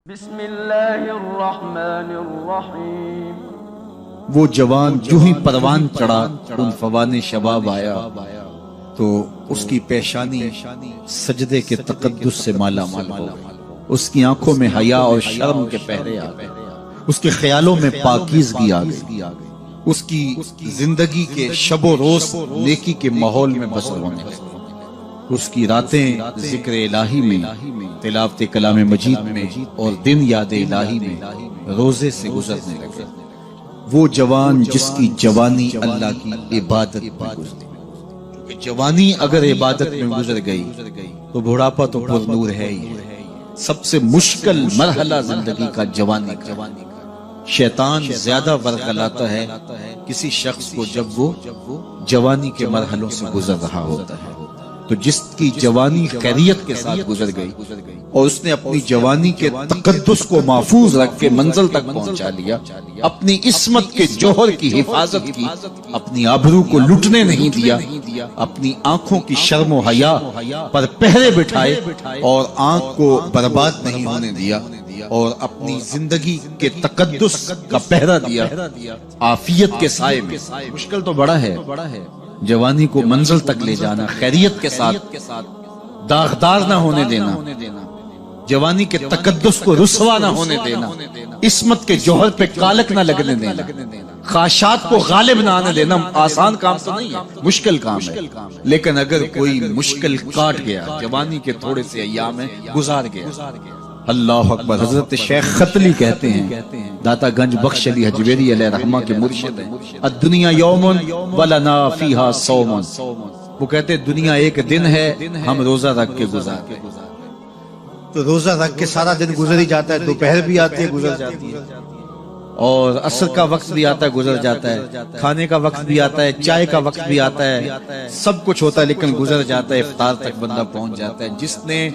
بسم اللہ الرحمن الرحیم۔ وہ جوان جو ہی پروان چڑھا ان فوان شباب آیا تو اس کی پیشانی سجدے کے تقدس سے مالا مال ہو گئی، اس کی آنکھوں میں حیا اور شرم کے پہرے آ گئے، اس کے خیالوں میں پاکیزگی آ گئی، اس کی زندگی کے شب و روز نیکی کے ماحول میں بسر ہونے لگے، اس کی راتیں ذکر الہی میں، تلاوت کلام مجید میں اور دن یاد الہی میں روزے سے گزرنے لگے۔ وہ جوان جس کی جوانی اللہ کی عبادت میں گزری، کیونکہ جوانی اگر عبادت میں گزر گئی تو بڑھاپا تو پر نور ہے ہی ہے۔ سب سے مشکل مرحلہ زندگی کا جوانی کا۔ شیطان زیادہ ورغلاتا ہے کسی شخص کو جب وہ جوانی کے مرحلوں سے گزر رہا ہوتا ہے۔ تو جس کی جوانی خیریت کے ساتھ گزر گئی اور اس نے اپنی جوانی کے تقدس کو محفوظ رکھ کے منزل تک پہنچا لیا، اپنی عصمت کے جوہر کی حفاظت کی، اپنی آبرو کو لٹنے نہیں دیا، اپنی آنکھوں کی شرم و حیا پر پہرے بٹھائے اور آنکھ کو برباد نہیں ہونے دیا اور اپنی زندگی کے تقدس کا پہرا دیا عافیت کے سائے میں۔ مشکل تو بڑا ہے جوانی کو منزل تک لے جانا، خیریت کے ساتھ داغدار نہ ہونے دینا، جوانی کے تقدس کو رسوا نہ ہونے دینا، عصمت کے جوہر پہ کالک نہ لگنے دینا، خواہشات کو غالب نہ آنے دینا۔ آسان کام تو نہیں ہے، مشکل کام ہے، لیکن اگر کوئی مشکل کاٹ گیا، جوانی کے تھوڑے سے ایام میں گزار گیا۔ اللہ اکبر۔ حضرت شیخ خطلی کہتے ہیں، داتا گنج بخش علی حجویری علیہ رحمہ کے مرشد ہیں، الدنیا یوم ولنا فیہا صوم۔ وہ کہتے ہیں دنیا ایک دن ہے، ہم روزہ رکھ کے گزارتے ہیں۔ تو روزہ رکھ کے سارا دن گزر ہی جاتا ہے، دوپہر بھی آتی ہے گزر جاتی ہے، اور عصر کا وقت بھی آتا ہے گزر جاتا ہے، کھانے کا وقت بھی آتا ہے، چائے کا وقت بھی آتا ہے، سب کچھ ہوتا ہے لیکن گزر جاتا ہے، افطار تک بندہ پہنچ جاتا ہے۔ جس نے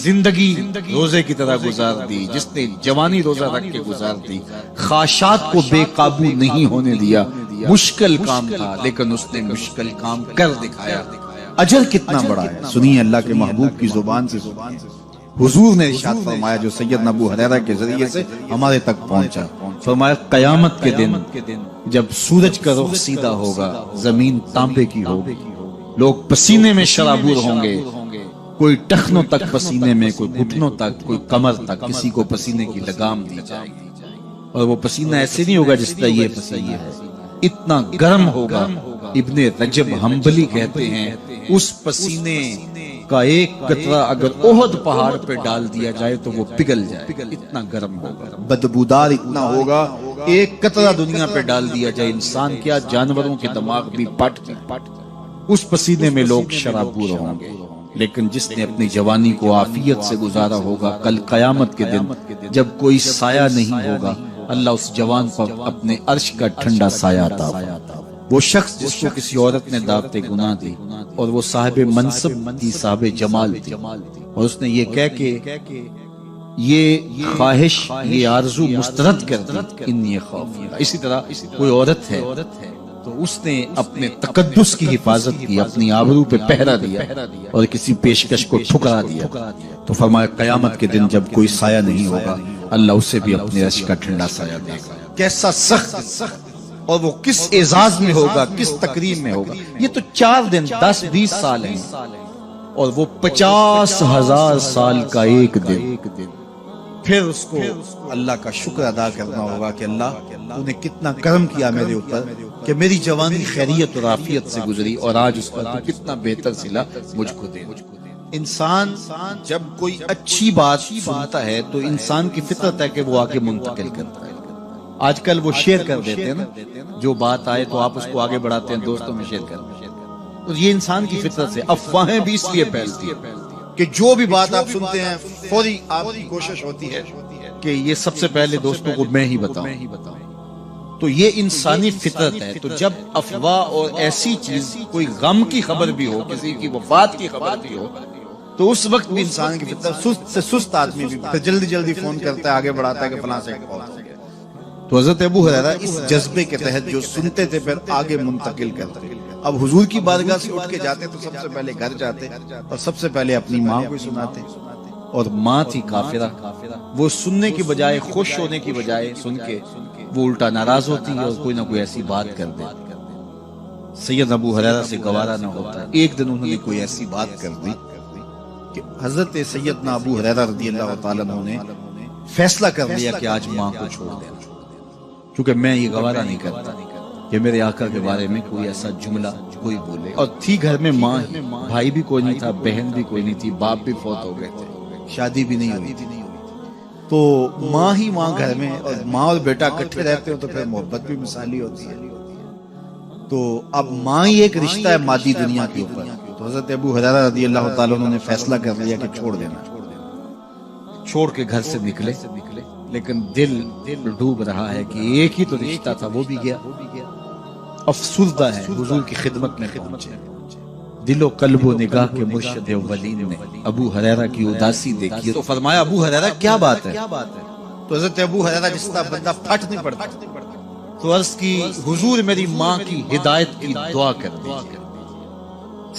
زندگی روزے کی طرح گزار دی، جس نے جوانی روزہ رکھ کے گزار دی، خواہشات کو بے قابو نہیں ہونے دیا، مشکل کام تھا لیکن اس نے مشکل کام کر دکھایا۔ اجر کتنا بڑا ہے، سنیے اللہ کے محبوب کی زبان سے۔ حضور نے ارشاد فرمایا جو سید ابو ہریرہ کے ذریعے سے ہمارے تک پہنچا، فرمایا قیامت کے دن جب سورج کا رخ سیدھا ہوگا، زمین تانبے کی ہوگی، لوگ پسینے میں شرابور ہوں گے، کوئی ٹخنوں تک پسینے میں، کوئی گھٹنوں تک، کوئی کمر تک، کسی کو پسینے کی لگام دی جائے گی، اور وہ پسینہ ایسے نہیں ہوگا جس طرح یہ پسینہ ہے، اتنا گرم ہوگا۔ ابن رجب حنبلی کہتے ہیں اس پسینے کا ایک قطرہ اگر احد پہاڑ پہ ڈال دیا جائے تو وہ پگھل جائے، اتنا گرم ہوگا، بدبودار اتنا ہوگا، ایک قطرہ دنیا پہ ڈال دیا جائے، انسان کیا جانوروں کے دماغ بھی پٹ اس پسینے میں لوگ شرابور ہوں گے۔ لیکن جس نے اپنی جوانی کو عافیت سے گزارا ہوگا، کل قیامت کے دن جب کوئی سایہ نہیں ہوگا، اللہ اس جوان پر اپنے عرش کا ٹھنڈا سایہ عطا فرمائے۔ وہ شخص جس کو کسی عورت نے دعوت گناہ دی اور وہ صاحب منصب تھی، صاحب جمال تھی، اور اس نے یہ کہہ کے یہ خواہش، یہ آرزو مسترد کر دی، انی خافیہ۔ اسی طرح کوئی عورت ہے تو اس نے اپنے تقدس کی حفاظت کی، اپنی آبرو پہ پہرا دیا اور کسی پیشکش کو ٹھکرا دیا، تو فرمایا قیامت کے دن جب کوئی سایہ نہیں ہوگا، اللہ اسے بھی اپنے عرش کا ٹھنڈا سایہ دے گا۔ کیسا سخت، اور وہ کس اعزاز میں ہوگا، کس تکریم میں ہوگا۔ یہ تو 4 دن 10-20 سال ہیں، اور وہ 50,000 سال کا ایک دن۔ پھر اس کو اللہ کا شکر ادا کرنا ہوگا کہ اللہ تو نے کتنا کرم کیا میرے اوپر کہ میری جوانی خیریت اور عافیت سے گزری، اور آج اس کا تو کتنا بہتر صلہ مجھ کو دے۔ انسان جب کوئی اچھی بات سنتا ہے تو انسان کی فطرت ہے کہ وہ آگے منتقل کرتا ہے۔ آج کل وہ شیئر کر دیتے ہیں نا، جو بات آئے تو آپ اس کو آگے بڑھاتے ہیں، دوستوں میں شیئر کرتے ہیں۔ تو یہ انسان کی فطرت سے افواہیں بھی اس لیے پھیلتی ہیں کہ جو بھی بات آپ سنتے ہیں فوری آپ کی کوشش ہوتی ہے کہ یہ سب سے پہلے دوستوں کو میں ہی بتاؤں۔ تو یہ انسانی فطرت ہے۔ تو جب افواہ اور ایسی چیز، کوئی غم کی خبر بھی ہو، کسی کی وفات کی خبر بھی ہو، تو اس وقت بھی انسان کی فطرت، سست سے سست آدمی بھی جلدی جلدی فون کرتا ہے، آگے بڑھاتا ہے کہ فلاں سے فوت ہو گیا۔ تو حضرت ابو ہریرہ اس جذبے کے تحت جو سنتے تھے پھر آگے منتقل کرتے۔ اب حضور کی بارگاہ سے اٹھ کے جاتے تو سب سے پہلے گھر جاتے اور سب سے پہلے اپنی ماں کو سناتے، اور ماں تھی کافرہ، وہ سننے کی بجائے خوش ہونے کی بجائے سن کے وہ الٹا ناراض ہوتی ہے اور کوئی نہ کوئی ایسی بات کر دے. سید ابو ہریرہ سے گوارا نہ ہوتا. ایک دن انہوں نے کوئی ایسی بات کر دی کہ حضرت سیدنا ابو ہریرہ رضی اللہ تعالیٰ عنہ نے فیصلہ کر لیا کہ آج ماں کو چھوڑ دینا، کیونکہ میں یہ گوارا نہیں کرتا کہ میرے آقا کے بارے میں کوئی ایسا جملہ کوئی بولے. اور تھی گھر میں ماں ہی، بھائی بھی کوئی نہیں تھا، بہن بھی کوئی نہیں تھی، باپ بھی فوت ہو گئے تھے، شادی بھی نہیں ہوئی تھی. تو ماں ہی ماں گھر میں، اور ماں اور بیٹا اکٹھے رہتے ہو تو پھر محبت بھی مثالی ہوتی ہے. تو اب ماں ہی ایک رشتہ ہے مادی دنیا کے اوپر. تو حضرت ابو ہریرہ رضی اللہ تعالیٰ عنہ نے فیصلہ کر لیا کہ چھوڑ دینا. چھوڑ کے گھر سے نکلے، لیکن دل ڈوب رہا ہے کہ ایک ہی تو رشتہ تھا وہ بھی گیا. افسردہ ہے، حضور کی خدمت میں پہنچے. دل و قلب و نگاہ کے مرشد اولین نے ابو ہریرہ کی اداسی دیکھی تو فرمایا ابو ہریرہ کیا بات ہے؟ تو حضرت ابو ہریرہ جس طرح بندہ پھٹ نہیں پڑتا تو عرض کی حضور میری ماں کی ہدایت کی دعا کر دیجیے.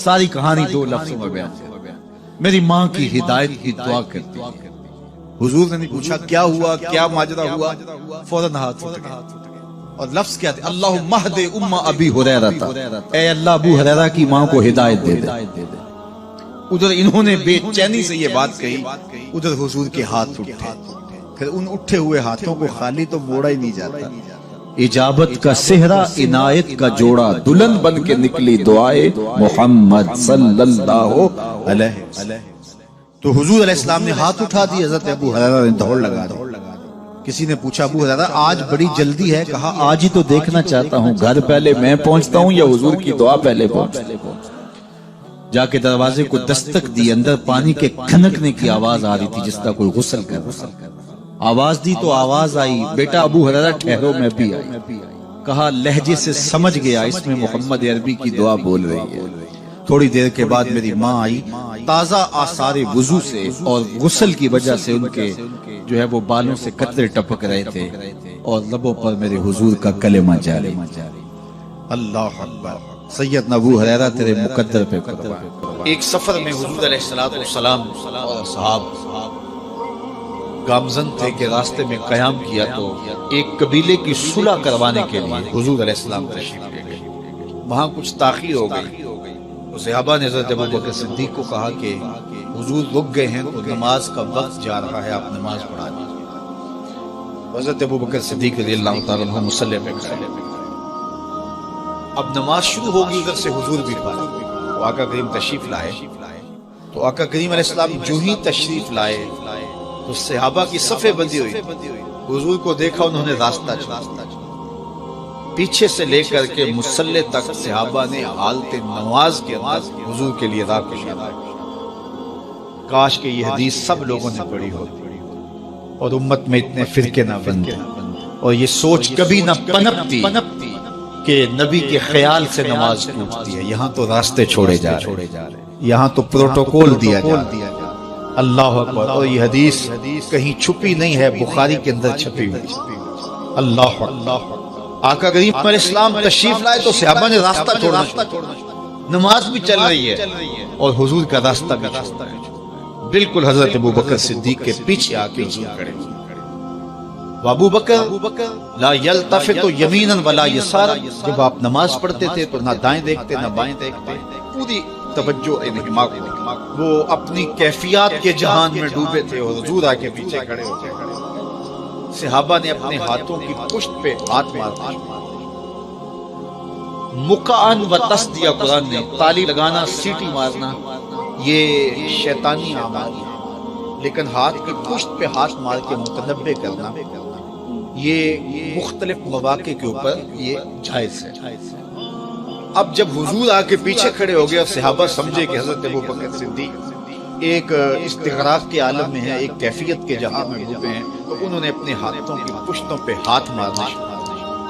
ساری کہانی 2 لفظوں میں بیان ہے، میری ماں کی ہدایت کی دعا کر دیجیے. حضور نے نہیں پوچھا کیا ہوا، کیا ماجرا ہوا، فوراً ہاتھ اٹھ گئے. اور لفظ کیا تھے؟ اللہم اہد ام ابی ہریرہ، اے اللہ ابو ہریرہ کی ماں کو ہدایت دے دے. ادھر انہوں نے بے چینی سے یہ بات کہی، ادھر حضور کے ہاتھ اٹھے. پھر ان اٹھے ہوئے ہاتھوں کو خالی تو موڑا ہی نہیں جاتا. اجابت کا صحرا عنایت کا جوڑا، دلہن بن کے نکلی دعائے محمد صلی اللہ علیہ وسلم. تو حضور علیہ السلام نے ہاتھ اٹھا دی، حضرت ابو ہریرہ نے دوڑ لگا دی. کسی نے پوچھا ابو ہریرہ آج بڑی جلدی ہے؟ کہا آج ہی تو دیکھنا چاہتا ہوں گھر پہلے میں پہنچتا ہوں یا حضور کی دعا پہلے پہنچتی. جا کے دروازے کو دستک دی، اندر پانی کے کھنکنے کی آواز آ رہی تھی جس طرح کوئی غسل کر رہا. آواز دی تو آواز آئی، بیٹا ابو ہریرہ ٹھہرو میں بھی آئی. کہا لہجے سے سمجھ گیا اس میں محمد عربی کی دعا بول رہی ہے. تھوڑی دیر کے بعد میری ماں آئی تازہ آثار وضو سے، اور غسل کی وجہ سے ان کے جو ہے وہ بالوں سے قطرے ٹپک رہے تھے اور لبوں پر میرے حضور کا کلمہ جاری. اللہ اکبر. سیدنا ابو ہریرہ تیرے مقدر پہ قربان. ایک سفر میں حضور علیہ السلام اور صحاب گامزن تھے کہ راستے میں قیام کیا تو ایک قبیلے کی صلح کروانے کے لیے حضور علیہ السلام تشریف لے گئے. وہاں کچھ تاخیر ہو گئی. صحابہ نے حضرت ابوبکر صدیق کو کہا کہ حضور رک گئے ہیں تو نماز کا وقت جا رہا ہے، آپ نماز پڑھا دیجیے. حضرت ابوبکر صدیق رضی اللہ تعالیٰ عنہ مصلی پہ کھڑے. اب نماز شروع ہوگی، ادھر سے حضور بھی پڑھا. تو آقا کریم تشریف لائے. تو آقا کریم علیہ السلام جو ہی تشریف لائے تو صحابہ کی صفیں بندی ہوئی. حضور کو دیکھا، انہوں نے راستہ چھوڑا. پیچھے سے لے کر کے مصلی تک صحابہ نے حالت نماز کے اندر حضور کے لیے راہ کشا. کاش کہ یہ حدیث سب لوگوں نے پڑھی ہو اور امت میں اتنے فرقے نہ بنتے اور یہ سوچ کبھی نہ پنپتی کہ نبی کے خیال سے نماز ٹوٹتی ہے. یہاں تو راستے چھوڑے جا رہے ہیں، یہاں تو پروٹوکول دیا جا رہا ہے. اللہ اکبر. اور یہ حدیث کہیں چھپی نہیں ہے، بخاری کے اندر چھپی ہوئی. اللہ اکبر. آقا کریم علیہ السلام تشریف لائے تو صحابہ نے راستہ چھوڑنا. نماز بھی چل رہی ہے اور حضور کا راستہ بھی چھوڑا. بالکل حضرت ابوبکر صدیق کے پیچھے آ کے حضور کھڑے. ابو بکر لا یلتفت یمینا ولا یسارا. جب آپ نماز پڑھتے تھے تو نہ دائیں دیکھتے نہ بائیں دیکھتے، پوری توجہ انہماک وہ اپنی کیفیات کے جہان میں ڈوبے تھے اور حضور آ کے پیچھے کھڑے ہو گئے. صحابہ نے اپنے ہاتھوں کی پشت پہ ہاتھ مارا. مقعن و تصدیہ قرآن نے تالی لگانا، سیٹی مارنا یہ شیطانی اعمال ہے، لیکن ہاتھ کی پشت پہ ہاتھ مار کے متنبع کرنا یہ مختلف مواقع کے اوپر یہ جائز ہے. اب جب حضور آ کے پیچھے کھڑے ہو گئے اور صحابہ سمجھے کہ حضرت ابوبکر صدیق ایک استغراق کے عالم میں ہے، ایک کیفیت کے جہاں میں ڈوبے ہیں، تو انہوں نے اپنے ہاتھوں کی پشتوں پہ ہاتھ مارنا.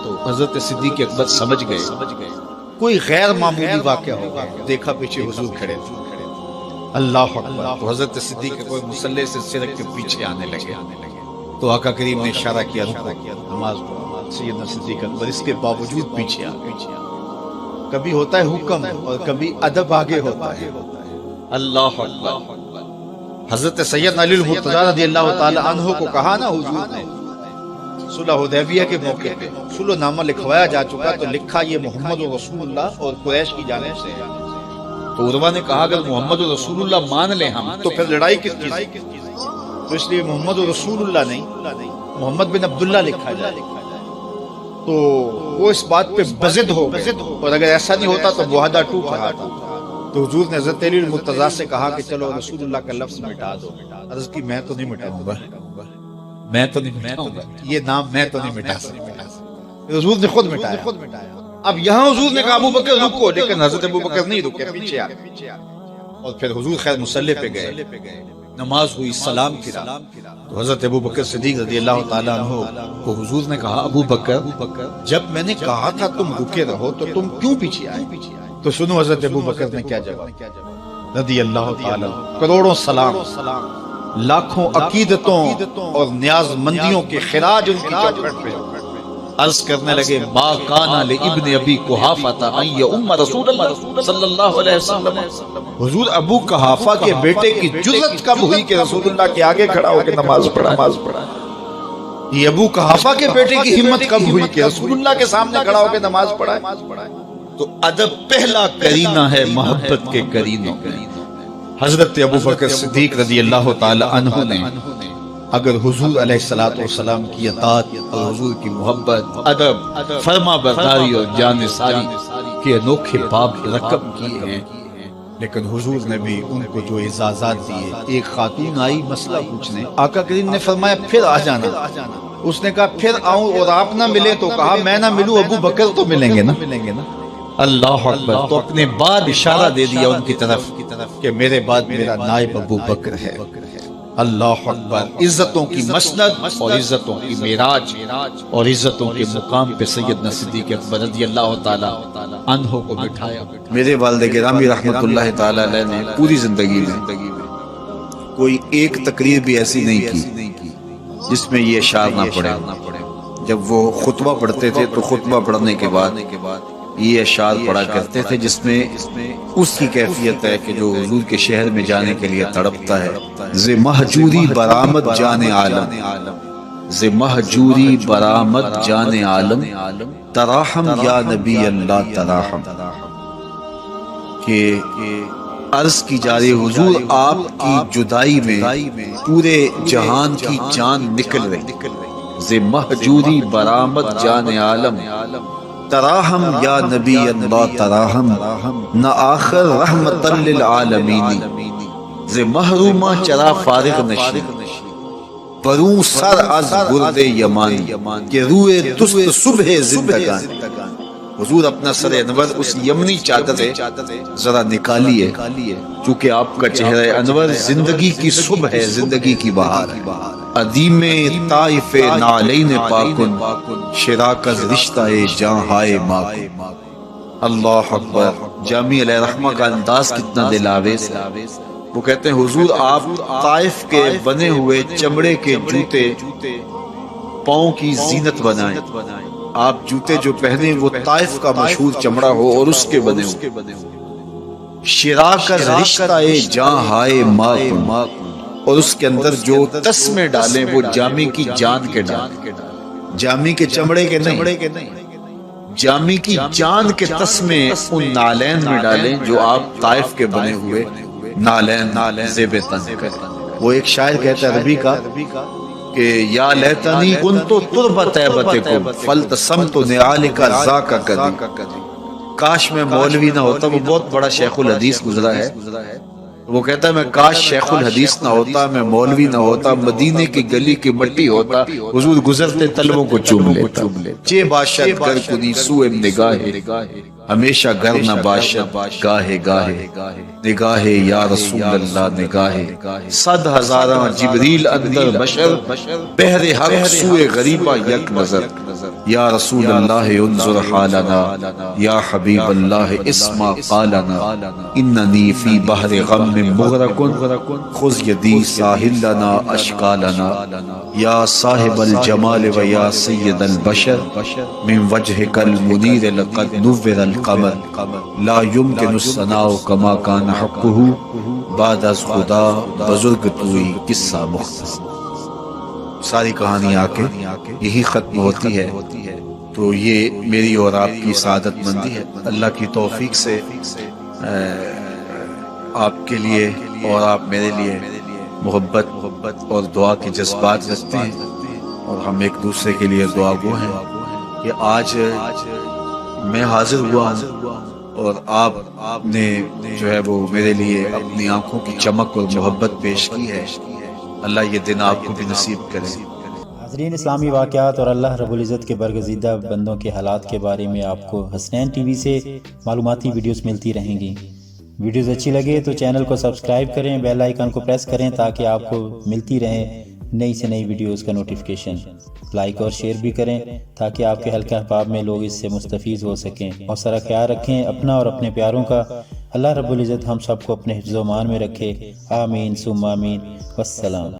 تو حضرت صدیق اکبر سمجھ گئے کوئی غیر معمولی واقعہ ہوگا. دیکھا پیچھے حضور کھڑے تھے. اللہ اکبر. تو حضرت صدیق کوئی مصلی سے سرک کے پیچھے آنے لگے. تو آقا کریم نے اشارہ کیا نماز پڑھو. سیدنا صدیق اکبر اس کے باوجود پیچھے آ گئے. کبھی ہوتا ہے حکم اور کبھی ادب آگے ہوتا ہے. اللہ اکبر. حضرت سید علی المرتضیٰ رضی اللہ تعالی عنہ کو کہا نا حضور نے صلح حدیبیہ کے موقع پہ صلح نامہ لکھوایا جا چکا تو لکھا یہ محمد رسول اللہ اور قریش کی جانب سے ہے۔ تو عروہ نے کہا اگر محمد رسول اللہ مان لیں ہم تو پھر لڑائی کس چیز کی؟ تو اس لیے محمد رسول اللہ نہیں محمد بن عبداللہ لکھا جائے تو وہ اس بات پہ بضد ہو گئے، اور اگر ایسا نہیں ہوتا تو معاہدہ ٹوٹ رہا تھا۔ تو حضور نے حضرت علی المرتضیٰ سے کہا کہ چلو رسول اللہ کا لفظ مٹا دو۔ عرض کی میں تو نہیں مٹاؤں گا، میں تو نہیں مٹاؤں گا، یہ نام میں تو نہیں مٹا سکتا۔ حضور نے خود مٹایا۔ اب یہاں حضور نے کہا ابو بکر رکو، لیکن حضرت ابو بکر نہیں رکے، پیچھے آ گئے۔ اور پھر حضور خیر مصلی پہ گئے، نماز ہوئی، سلام کرا تو حضرت ابو بکر صدیق رضی اللہ تعالیٰ عنہ کو حضور نے کہا ابو بکر جب میں نے کہا تھا تم رکے رہو تو تم کیوں پیچھے آئے؟ تو سنو حضرت ابو بکر نے کیا جواب رضی اللہ تعالیٰ عنہ۔ کروڑوں سلام، لاکھوں عقیدتوں اور نیاز مندیوں کے خراج ان کی چوکھٹ پہ عرض کرنے لگے ما کانا لابن ابی قحافہ ان یؤم رسول اللہ صلی اللہ علیہ وسلم۔ حضور ابو قحافہ کے بیٹے کی جرأت کب ہوئی کہ رسول اللہ کے آگے کھڑا ہو کے نماز پڑھا؟ یہ ابو قحافہ کے بیٹے کی ہمت کب ہوئی کہ رسول اللہ کے سامنے کھڑا ہو کے نماز پڑھا؟ تو ادب پہلا کرینہ ہے محبت کے کرینوں میں۔ حضرت ابو بکر صدیق رضی اللہ تعالی عنہ نے اگر حضور علیہ الصلوۃ والسلام کی اطاعت اور حضور کی محبت، ادب، فرما برداری اور جانثاری کے انوکھے باب رقم کیے ہیں، لیکن حضور نے بھی ان کو جو اعزازات دیے۔ ایک خاتون آئی مسئلہ پوچھنے، آقا کریم نے فرمایا پھر آ جانا۔ اس نے کہا پھر آؤں اور آپ نہ ملے تو کہا میں نہ ملوں ابو بکر تو ملیں گے نا۔ اللہ اکبر۔ تو اپنے بعد اشارہ دے دیا ان کی طرف کہ میرے بعد میرا نائب ابو بکر ہے۔ اللہ اکبر۔ عزتوں کی مسند اور عزتوں کی معراج اور عزتوں کے مقام پہ سیدنا صدیق اکبر رضی اللہ تعالی عنہ کو بٹھایا۔ میرے والد گرامی رحمت اللہ تعالی علیہ نے پوری زندگی میں کوئی ایک تقریر بھی ایسی نہیں کی جس میں یہ اشعار نہ پڑے۔ جب وہ خطبہ پڑھتے تھے تو خطبہ پڑھنے کے بعد یہ اشعار پڑھا کرتے تھے جس میں اس کی کیفیت ہے کہ جو حضور کے شہر میں جانے کے لیے تڑپتا ہے۔ ز مہجوری برآمد جان عالم، ز مہجوری برآمد جان عالم، تراحم یا نبی اللہ تراحم۔ کہ عرض کی جا رہی حضور آپ کی جدائی میں پورے جہان کی جان نکل رہی۔ ز مہجوری برآمد جان عالم، تراہم یا نبی اللہ تراہم، نہ آخر رحمت للعالمین۔ ز محرومہ چرا فارغ نشی، بروں سر از گرد یمانی، کہ روئے دست صبح زندگان۔ حضور اپنا سر انور اس یمنی چادر ذرا نکالیے، چونکہ آپ کا چہرہ انور زندگی کی صبح ہے، زندگی کی بہار ہے۔ عدیم طائف نالین پاکن، شراکز رشتہ جاں ہائے ماکن۔ اللہ اکبر۔ جامی علیہ رحمہ کا انداز کتنا دل آویز ہے۔ وہ کہتے ہیں حضور آپ طائف کے بنے ہوئے چمڑے کے جوتے پاؤں کی زینت بنائیں۔ آپ جوتے جو پہنے وہ طائف کا مشہور چمڑا ہو اور اس کے بنے ہو۔ شراکز رشتہ جاں ہائے ماکن، اور اس کے اندر جو تسمے ڈالیں وہ جامی کی جان کے ڈالیں، جامی کے چمڑے کے نہیں، جامی کی جان کے تسمے ان نالین میں ڈالیں جو آپ طائف کے بنے ہوئے نالین زیب تن کریں۔ وہ ایک شاعر کہتا ہے عربی کا کہ یا لیتنی کنتو تربت طیبتکم فلتسمت نعالک ذاک کدی۔ کاش میں مولوی نہ ہوتا۔ وہ بہت بڑا شیخ الحدیث گزرا ہے۔ وہ کہتا ہے میں کاش شیخ الحدیث نہ ہوتا، میں مولوی نہ ہوتا، مدینے کی گلی کی مٹی ہوتا، حضور گزرتے طلبوں کو چوم لیتا۔ چے باشد گر کنی سوئے نگاہ، ہمیشہ گر نہ باشد گاہے گاہے، نگاہ یا رسول اللہ نگاہ، صد ہزاراں جبریل اندر بشر، بہر حق سوئے غریبہ یک نظر۔ یا رسول اللہ انظر حالنا، یا حبیب اللہ اسمع قالنا، اننی فی بحر غم مغرق خذ یدی ساحل لنا اشکالنا، یا صاحب الجمال و یا سید البشر من وجهک المنیر لقد نور القمر، لا یمکن الثناء کما کان حقہ، بعد از خدا بزرگ توئی قصہ مختصر۔ ساری کہانی آ کے یہی ختم ہوتی ہے۔ تو یہ میری اور آپ کی سعادت مندی ہے۔ اللہ کی توفیق سے آپ کے لیے اور آپ میرے لیے محبت اور دعا کے جذبات رکھتے ہیں، اور ہم ایک دوسرے کے لیے دعا گو ہیں کہ آج میں حاضر ہوا ہوں اور آپ نے جو ہے وہ میرے لیے اپنی آنکھوں کی چمک اور محبت پیش کی ہے۔ اللہ یہ دن آپ کو بھی نصیب کرے۔ ناظرین، اسلامی واقعات اور اللہ رب العزت کے برگزیدہ بندوں کے حالات کے بارے میں آپ کو حسنین ٹی وی سے معلوماتی ویڈیوز ملتی رہیں گی۔ ویڈیوز اچھی لگے تو چینل کو سبسکرائب کریں، بیل آئیکن کو پریس کریں تاکہ آپ کو ملتی رہیں نئی سے نئی ویڈیوز کا نوٹیفیکیشن۔ لائک اور شیئر بھی کریں تاکہ آپ کے حلقہ احباب میں لوگ اس سے مستفیض ہو سکیں۔ اور سارا خیال رکھیں اپنا اور اپنے پیاروں کا۔ اللہ رب العزت ہم سب کو اپنے حفظ و امان میں رکھے، آمین ثم آمین، والسلام۔